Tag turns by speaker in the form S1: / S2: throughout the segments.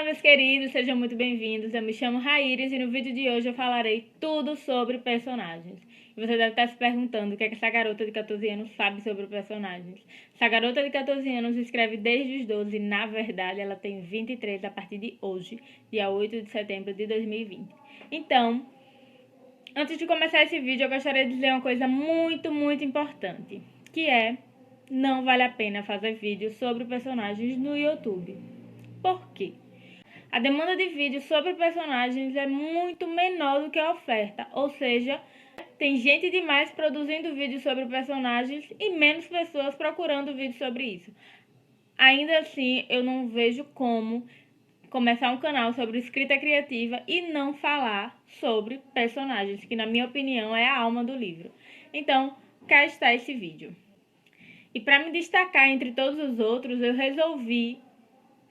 S1: Olá, meus queridos, sejam muito bem-vindos. Eu me chamo Raíris e no vídeo de hoje eu falarei tudo sobre personagens. E você deve estar se perguntando o que é que essa garota de 14 anos sabe sobre personagens. Essa garota de 14 anos escreve desde os 12 e, na verdade, ela tem 23 a partir de hoje, dia 8 de setembro de 2020. Então, antes de começar esse vídeo, eu gostaria de dizer uma coisa muito importante, que é: não vale a pena fazer vídeos sobre personagens no YouTube. Por quê? A demanda de vídeos sobre personagens é muito menor do que a oferta, ou seja, tem gente demais produzindo vídeos sobre personagens e menos pessoas procurando vídeos sobre isso. Ainda assim, eu não vejo como começar um canal sobre escrita criativa e não falar sobre personagens, que na minha opinião é a alma do livro. Então, cá está esse vídeo. E para me destacar entre todos os outros, eu resolvi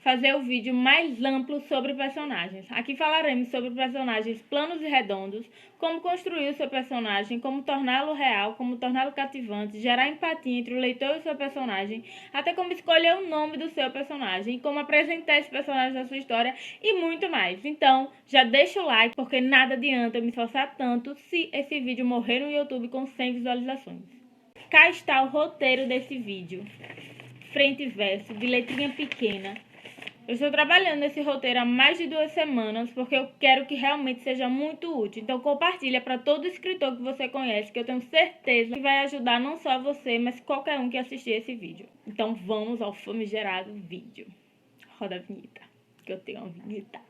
S1: fazer o vídeo mais amplo sobre personagens. Aqui falaremos sobre personagens planos e redondos, como construir o seu personagem, como torná-lo real, como torná-lo cativante, gerar empatia entre o leitor e o seu personagem, até como escolher o nome do seu personagem, como apresentar esse personagem na sua história e muito mais. Então, já deixa o like, porque nada adianta eu me esforçar tanto se esse vídeo morrer no YouTube com 100 visualizações. Cá está o roteiro desse vídeo. Frente e verso, de letrinha pequena. Eu estou trabalhando nesse roteiro há mais de 2 semanas, porque eu quero que realmente seja muito útil. Então compartilha para todo escritor que você conhece, que eu tenho certeza que vai ajudar não só você, mas qualquer um que assistir esse vídeo. Então vamos ao famigerado vídeo. Roda a vinheta, que eu tenho uma vinheta.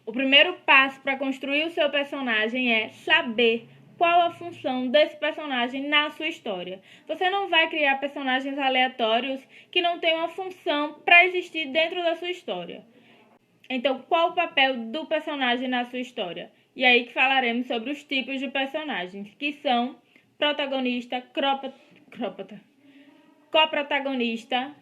S1: O primeiro passo para construir o seu personagem é saber qual a função desse personagem na sua história. Você não vai criar personagens aleatórios que não têm uma função para existir dentro da sua história. Então, qual o papel do personagem na sua história? E aí que falaremos sobre os tipos de personagens, que são protagonista, coprotagonista,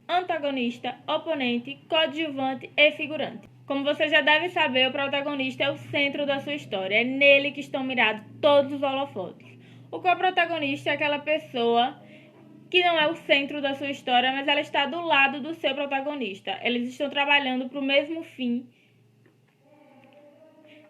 S1: antagonista, oponente, coadjuvante e figurante. Como você já deve saber, o protagonista é o centro da sua história, é nele que estão mirados todos os holofotes. O coprotagonista é aquela pessoa que não é o centro da sua história, mas ela está do lado do seu protagonista. Eles estão trabalhando para o mesmo fim.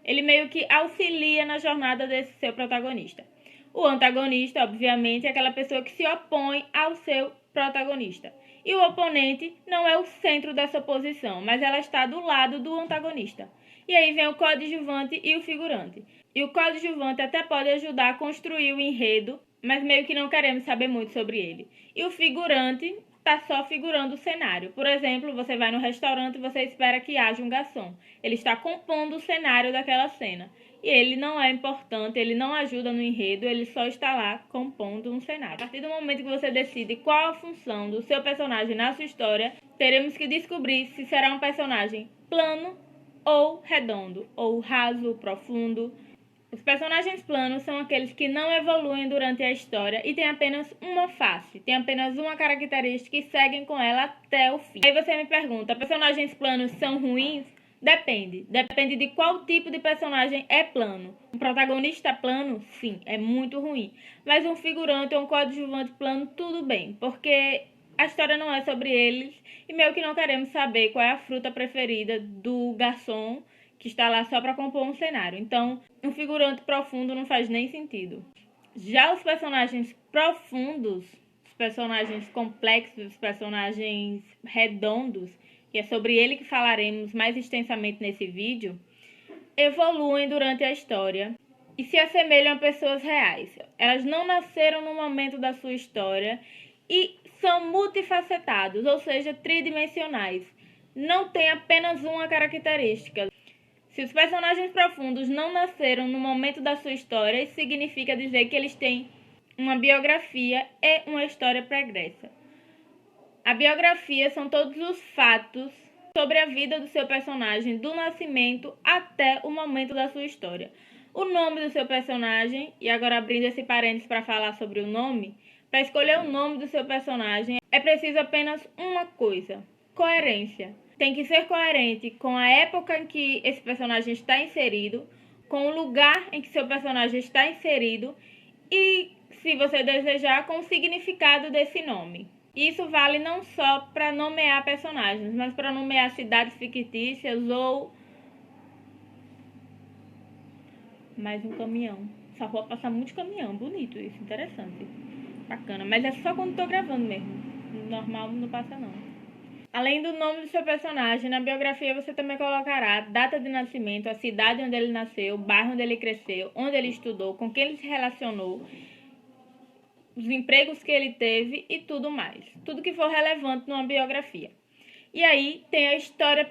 S1: Ele meio que auxilia na jornada desse seu protagonista. O antagonista, obviamente, é aquela pessoa que se opõe ao seu protagonista. E o oponente não é o centro dessa oposição, mas ela está do lado do antagonista. E aí vem o coadjuvante e o figurante. E o coadjuvante até pode ajudar a construir o enredo, mas meio que não queremos saber muito sobre ele. E o figurante está só figurando o cenário. Por exemplo, você vai no restaurante e você espera que haja um garçom. Ele está compondo o cenário daquela cena. E ele não é importante, ele não ajuda no enredo, ele só está lá compondo um cenário. A partir do momento que você decide qual a função do seu personagem na sua história, teremos que descobrir se será um personagem plano ou redondo, ou raso, profundo. Os personagens planos são aqueles que não evoluem durante a história e têm apenas uma face, têm apenas uma característica e seguem com ela até o fim. Aí você me pergunta, personagens planos são ruins? Depende de qual tipo de personagem é plano. Um protagonista plano, sim, é muito ruim. Mas um figurante ou um coadjuvante plano, tudo bem, porque a história não é sobre eles e meio que não queremos saber qual é a fruta preferida do garçom que está lá só para compor um cenário. Então, um figurante profundo não faz nem sentido. Já os personagens profundos, os personagens complexos, os personagens redondos, que é sobre ele que falaremos mais extensamente nesse vídeo, evoluem durante a história e se assemelham a pessoas reais. Elas não nasceram no momento da sua história e são multifacetados, ou seja, tridimensionais. Não tem apenas uma característica. Se os personagens profundos não nasceram no momento da sua história, isso significa dizer que eles têm uma biografia e uma história pregressa. A biografia são todos os fatos sobre a vida do seu personagem, do nascimento até o momento da sua história. O nome do seu personagem, e agora abrindo esse parênteses para falar sobre o nome, para escolher o nome do seu personagem é preciso apenas uma coisa: coerência. Tem que ser coerente com a época em que esse personagem está inserido, com o lugar em que seu personagem está inserido e se você desejar, com o significado desse nome. Isso vale não só para nomear personagens, mas para nomear cidades fictícias ou mais um caminhão. Essa rua passa muito caminhão, bonito isso, interessante, bacana. Mas é só quando tô gravando mesmo, normal não passa não. Além do nome do seu personagem, na biografia você também colocará a data de nascimento, a cidade onde ele nasceu, o bairro onde ele cresceu, onde ele estudou, com quem ele se relacionou, os empregos que ele teve e tudo mais. Tudo que for relevante numa biografia. E aí tem a história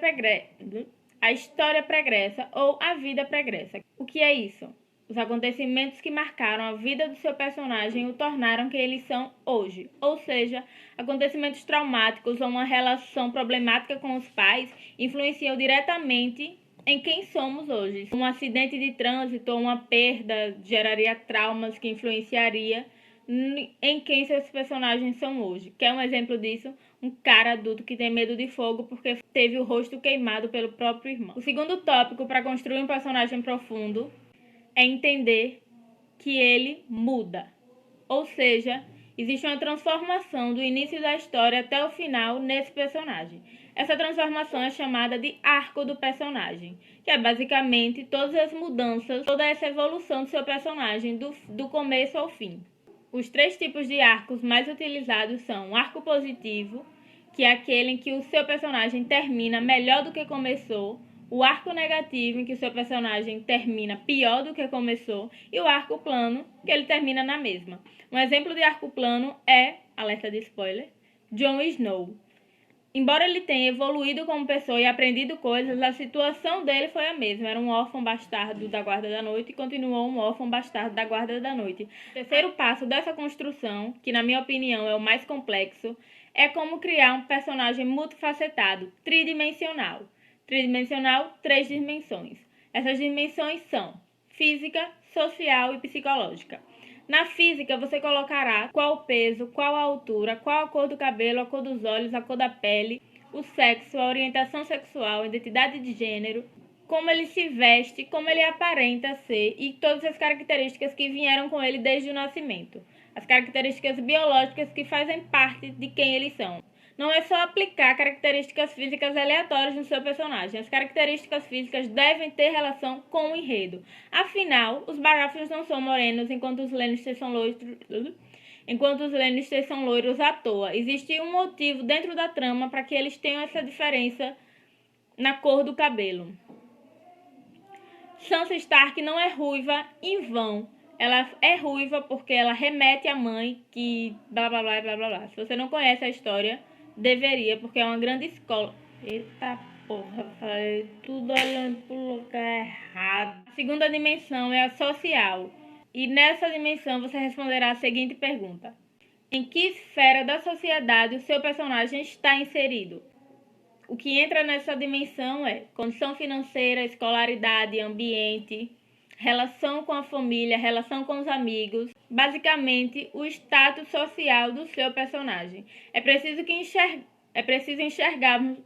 S1: pregressa ou a vida pregressa. O que é isso? Os acontecimentos que marcaram a vida do seu personagem o tornaram quem eles são hoje. Ou seja, acontecimentos traumáticos ou uma relação problemática com os pais influenciam diretamente em quem somos hoje. Um acidente de trânsito ou uma perda geraria traumas que influenciaria em quem seus personagens são hoje. Quer um exemplo disso? Um cara adulto que tem medo de fogo porque teve o rosto queimado pelo próprio irmão. O segundo tópico para construir um personagem profundo é entender que ele muda. Ou seja, existe uma transformação do início da história até o final nesse personagem. Essa transformação é chamada de arco do personagem, que é basicamente todas as mudanças, toda essa evolução do seu personagem do começo ao fim. Os 3 tipos de arcos mais utilizados são o arco positivo, que é aquele em que o seu personagem termina melhor do que começou, o arco negativo, em que o seu personagem termina pior do que começou, e o arco plano, que ele termina na mesma. Um exemplo de arco plano é, alerta de spoiler, Jon Snow. Embora ele tenha evoluído como pessoa e aprendido coisas, a situação dele foi a mesma. Era um órfão bastardo da Guarda da Noite e continuou um órfão bastardo da Guarda da Noite. O terceiro passo dessa construção, que na minha opinião é o mais complexo, é como criar um personagem multifacetado, tridimensional. Tridimensional, 3 dimensões. Essas dimensões são física, social e psicológica. Na física, você colocará qual o peso, qual a altura, qual a cor do cabelo, a cor dos olhos, a cor da pele, o sexo, a orientação sexual, a identidade de gênero, como ele se veste, como ele aparenta ser e todas as características que vieram com ele desde o nascimento. As características biológicas que fazem parte de quem eles são. Não é só aplicar características físicas aleatórias no seu personagem. As características físicas devem ter relação com o enredo. Afinal, os Baratheons não são morenos enquanto os Lannisters são loiros à toa. Existe um motivo dentro da trama para que eles tenham essa diferença na cor do cabelo. Sansa Stark não é ruiva em vão. Ela é ruiva porque ela remete à mãe que blá blá blá blá blá blá. Se você não conhece a história, deveria, porque é uma grande escola. Eita porra, falei tudo olhando pro lugar errado. A segunda dimensão é a social. E nessa dimensão você responderá a seguinte pergunta: em que esfera da sociedade o seu personagem está inserido? O que entra nessa dimensão é condição financeira, escolaridade, ambiente, relação com a família, relação com os amigos, basicamente o status social do seu personagem. É preciso enxergarmos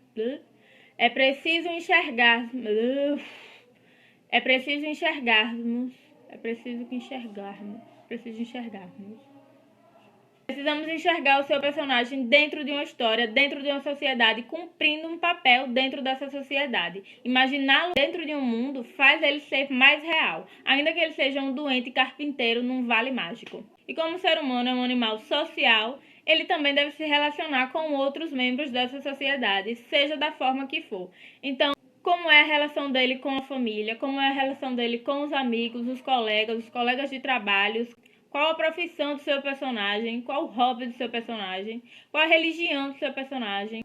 S1: Precisamos enxergar o seu personagem dentro de uma história, dentro de uma sociedade, cumprindo um papel dentro dessa sociedade. Imaginá-lo dentro de um mundo faz ele ser mais real, ainda que ele seja um doente carpinteiro num vale mágico. E como o ser humano é um animal social, ele também deve se relacionar com outros membros dessa sociedade, seja da forma que for. Então, como é a relação dele com a família, como é a relação dele com os amigos, os colegas de trabalho, qual a profissão do seu personagem, qual o hobby do seu personagem, qual a religião do seu personagem.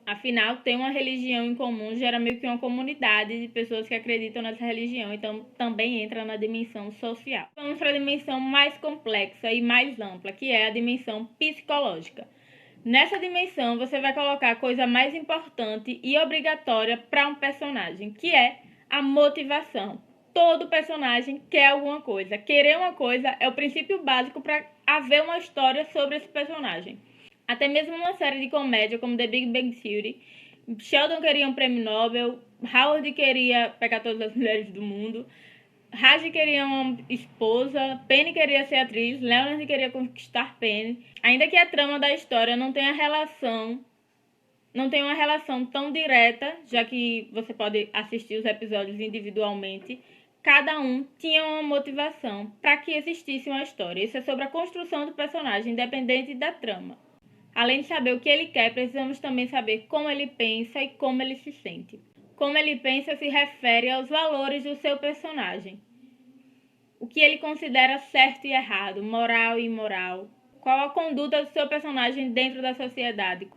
S1: Afinal, ter uma religião em comum gera meio que uma comunidade de pessoas que acreditam nessa religião, então também entra na dimensão social. Vamos para a dimensão mais complexa e mais ampla, que é a dimensão psicológica. Nessa dimensão, você vai colocar a coisa mais importante e obrigatória para um personagem, que é a motivação. Todo personagem quer alguma coisa. Querer uma coisa é o princípio básico para haver uma história sobre esse personagem. Até mesmo uma série de comédia como The Big Bang Theory, Sheldon queria um prêmio Nobel, Howard queria pegar todas as mulheres do mundo, Raj queria uma esposa, Penny queria ser atriz, Leonard queria conquistar Penny. Ainda que a trama da história não tenha uma relação tão direta, já que você pode assistir os episódios individualmente, cada um tinha uma motivação para que existisse uma história. Isso é sobre a construção do personagem, independente da trama. Além de saber o que ele quer, precisamos também saber como ele pensa e como ele se sente. Como ele pensa se refere aos valores do seu personagem. O que ele considera certo e errado, moral e imoral. Qual a conduta do seu personagem dentro da sociedade,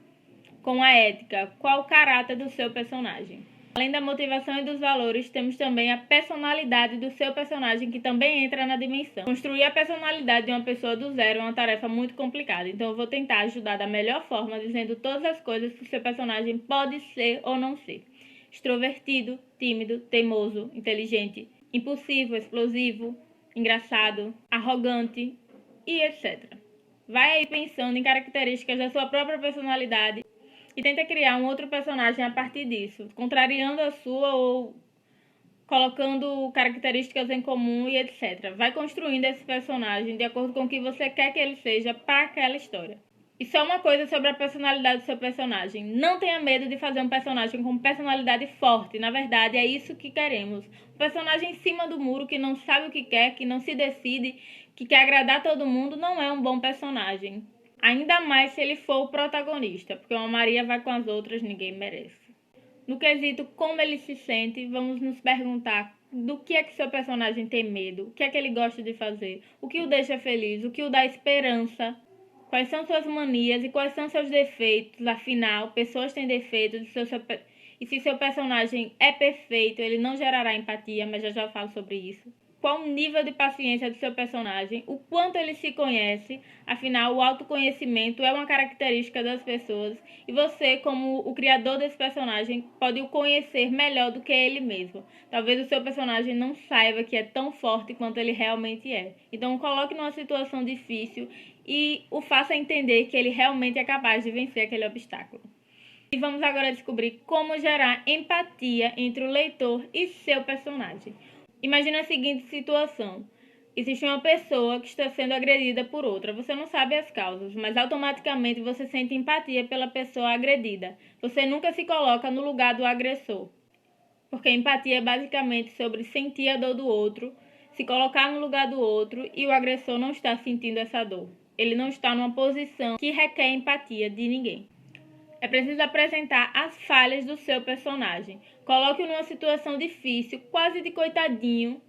S1: com a ética, qual o caráter do seu personagem. Além da motivação e dos valores, temos também a personalidade do seu personagem, que também entra na dimensão. Construir a personalidade de uma pessoa do zero é uma tarefa muito complicada, então eu vou tentar ajudar da melhor forma, dizendo todas as coisas que o seu personagem pode ser ou não ser. Extrovertido, tímido, teimoso, inteligente, impulsivo, explosivo, engraçado, arrogante e etc. Vai aí pensando em características da sua própria personalidade e tenta criar um outro personagem a partir disso, contrariando a sua ou colocando características em comum e etc. Vai construindo esse personagem de acordo com o que você quer que ele seja para aquela história. E só uma coisa sobre a personalidade do seu personagem. Não tenha medo de fazer um personagem com personalidade forte. Na verdade, é isso que queremos. Um personagem em cima do muro que não sabe o que quer, que não se decide, que quer agradar todo mundo, não é um bom personagem. Ainda mais se ele for o protagonista, porque uma Maria vai com as outras, ninguém merece. No quesito como ele se sente, vamos nos perguntar do que é que seu personagem tem medo, o que é que ele gosta de fazer, o que o deixa feliz, o que o dá esperança, quais são suas manias e quais são seus defeitos. Afinal, pessoas têm defeitos e se seu personagem é perfeito, ele não gerará empatia, mas já falo sobre isso. Qual o nível de paciência do seu personagem, o quanto ele se conhece. Afinal, o autoconhecimento é uma característica das pessoas e você, como o criador desse personagem, pode o conhecer melhor do que ele mesmo. Talvez o seu personagem não saiba que é tão forte quanto ele realmente é. Então, o coloque numa situação difícil e o faça entender que ele realmente é capaz de vencer aquele obstáculo. E vamos agora descobrir como gerar empatia entre o leitor e seu personagem. Imagina a seguinte situação. Existe uma pessoa que está sendo agredida por outra. Você não sabe as causas, mas automaticamente você sente empatia pela pessoa agredida. Você nunca se coloca no lugar do agressor. Porque empatia é basicamente sobre sentir a dor do outro, se colocar no lugar do outro, e o agressor não está sentindo essa dor. Ele não está numa posição que requer empatia de ninguém. É preciso apresentar as falhas do seu personagem. Coloque-o numa situação difícil, quase de coitadinho,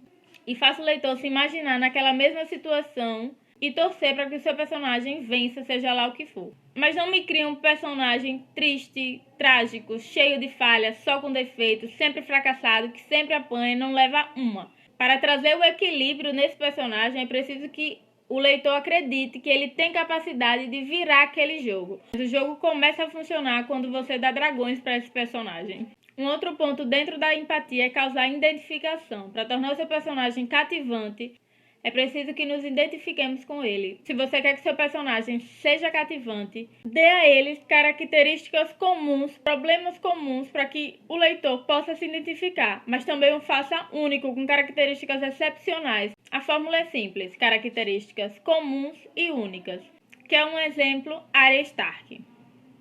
S1: e faça o leitor se imaginar naquela mesma situação e torcer para que o seu personagem vença, seja lá o que for. Mas não me crie um personagem triste, trágico, cheio de falhas, só com defeitos, sempre fracassado, que sempre apanha e não leva uma. Para trazer o equilíbrio nesse personagem, é preciso que o leitor acredite que ele tem capacidade de virar aquele jogo. O jogo começa a funcionar quando você dá dragões para esse personagem. Um outro ponto dentro da empatia é causar identificação. Para tornar o seu personagem cativante, é preciso que nos identifiquemos com ele. Se você quer que seu personagem seja cativante, dê a ele características comuns, problemas comuns, para que o leitor possa se identificar, mas também o faça único, com características excepcionais. A fórmula é simples: características comuns e únicas. Que é um exemplo, Arya Stark.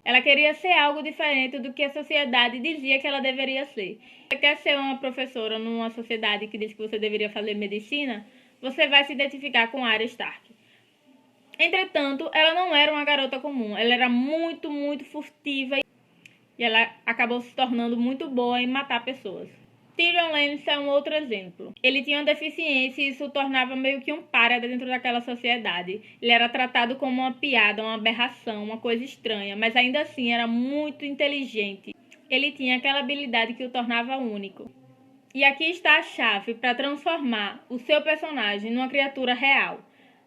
S1: Ela queria ser algo diferente do que a sociedade dizia que ela deveria ser. Você quer ser uma professora numa sociedade que diz que você deveria fazer medicina? Você vai se identificar com Arya Stark. Entretanto, ela não era uma garota comum. Ela era muito, muito furtiva e ela acabou se tornando muito boa em matar pessoas. Tyrion Lannister é um outro exemplo. Ele tinha uma deficiência e isso o tornava meio que um pária dentro daquela sociedade. Ele era tratado como uma piada, uma aberração, uma coisa estranha, mas ainda assim era muito inteligente. Ele tinha aquela habilidade que o tornava único. E aqui está a chave para transformar o seu personagem numa criatura real.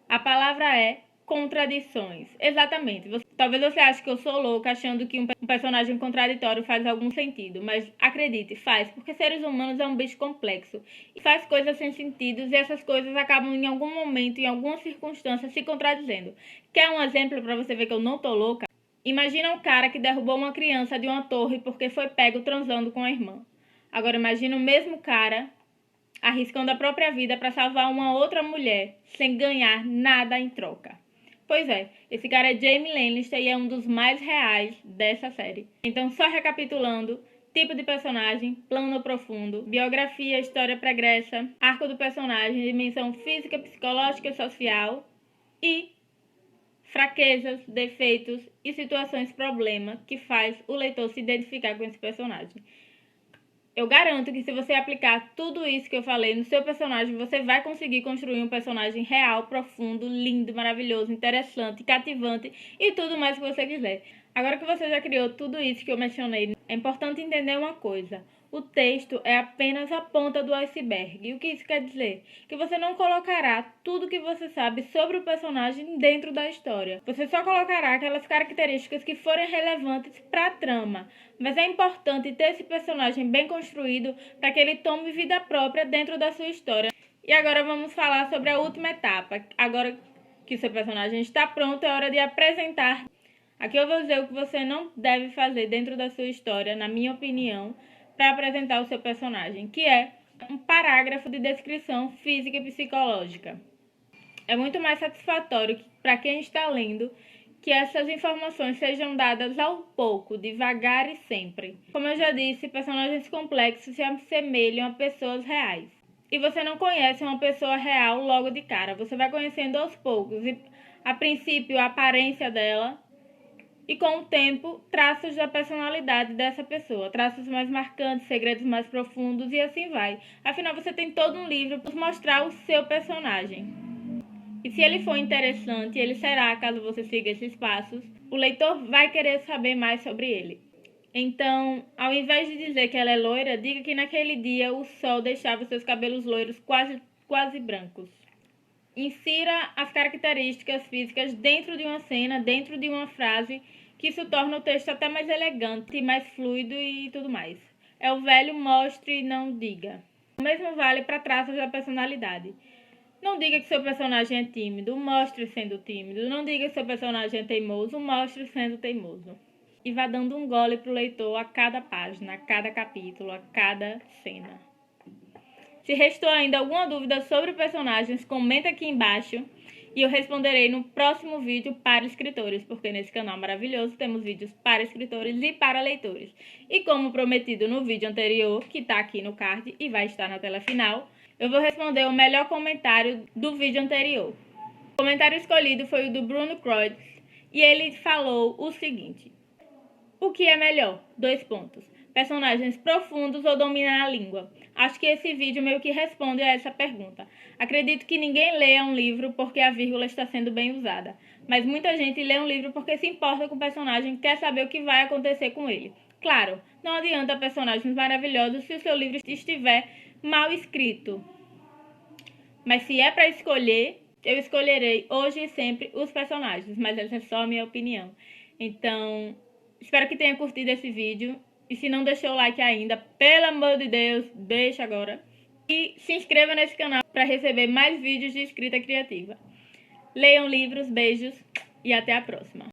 S1: A palavra é contradições. Exatamente. Talvez você ache que eu sou louca achando que um personagem contraditório faz algum sentido, mas acredite, faz, porque seres humanos é um bicho complexo e faz coisas sem sentido e essas coisas acabam em algum momento, em alguma circunstância, se contradizendo. Quer um exemplo para você ver que eu não tô louca? Imagina um cara que derrubou uma criança de uma torre porque foi pego transando com a irmã. Agora imagina o mesmo cara arriscando a própria vida para salvar uma outra mulher, sem ganhar nada em troca. Pois é, esse cara é Jaime Lannister e é um dos mais reais dessa série. Então, só recapitulando: tipo de personagem, plano profundo, biografia, história pregressa, arco do personagem, dimensão física, psicológica e social e fraquezas, defeitos e situações problema que faz o leitor se identificar com esse personagem. Eu garanto que se você aplicar tudo isso que eu falei no seu personagem, você vai conseguir construir um personagem real, profundo, lindo, maravilhoso, interessante, cativante e tudo mais que você quiser. Agora que você já criou tudo isso que eu mencionei, é importante entender uma coisa: o texto é apenas a ponta do iceberg. E o que isso quer dizer? Que você não colocará tudo que você sabe sobre o personagem dentro da história. Você só colocará aquelas características que forem relevantes para a trama. Mas é importante ter esse personagem bem construído para que ele tome vida própria dentro da sua história. E agora vamos falar sobre a última etapa. Agora que o seu personagem está pronto, é hora de apresentar. Aqui eu vou dizer o que você não deve fazer dentro da sua história, na minha opinião, para apresentar o seu personagem, que é um parágrafo de descrição física e psicológica. É muito mais satisfatório para quem está lendo que essas informações sejam dadas ao pouco, devagar e sempre. Como eu já disse, personagens complexos se assemelham a pessoas reais. E você não conhece uma pessoa real logo de cara, você vai conhecendo aos poucos, e a princípio a aparência dela, e com o tempo, traços da personalidade dessa pessoa, traços mais marcantes, segredos mais profundos e assim vai. Afinal, você tem todo um livro para mostrar o seu personagem. E se ele for interessante, ele será, caso você siga esses passos, o leitor vai querer saber mais sobre ele. Então, ao invés de dizer que ela é loira, diga que naquele dia o sol deixava seus cabelos loiros quase brancos. Insira as características físicas dentro de uma cena, dentro de uma frase, que isso torna o texto até mais elegante, mais fluido e tudo mais. É o velho mostre e não diga. O mesmo vale para traços da personalidade. Não diga que seu personagem é tímido, mostre sendo tímido. Não diga que seu personagem é teimoso, mostre sendo teimoso. E vá dando um gole para o leitor a cada página, a cada capítulo, a cada cena. Se restou ainda alguma dúvida sobre personagens, comenta aqui embaixo e eu responderei no próximo vídeo para escritores, porque nesse canal maravilhoso temos vídeos para escritores e para leitores. E como prometido no vídeo anterior, que está aqui no card e vai estar na tela final, eu vou responder o melhor comentário do vídeo anterior. O comentário escolhido foi o do Bruno Kreutz e ele falou o seguinte: o que é melhor? Personagens profundos ou dominar a língua? Acho que esse vídeo meio que responde a essa pergunta. Acredito que ninguém leia um livro porque a vírgula está sendo bem usada, mas muita gente lê um livro porque se importa com o personagem e quer saber o que vai acontecer com ele. Claro, não adianta personagens maravilhosos se o seu livro estiver mal escrito. Mas se é para escolher, eu escolherei hoje e sempre os personagens, mas essa é só a minha opinião. Então, espero que tenha curtido esse vídeo. E se não deixou o like ainda, pelo amor de Deus, deixa agora. E se inscreva nesse canal para receber mais vídeos de escrita criativa. Leiam livros, beijos e até a próxima.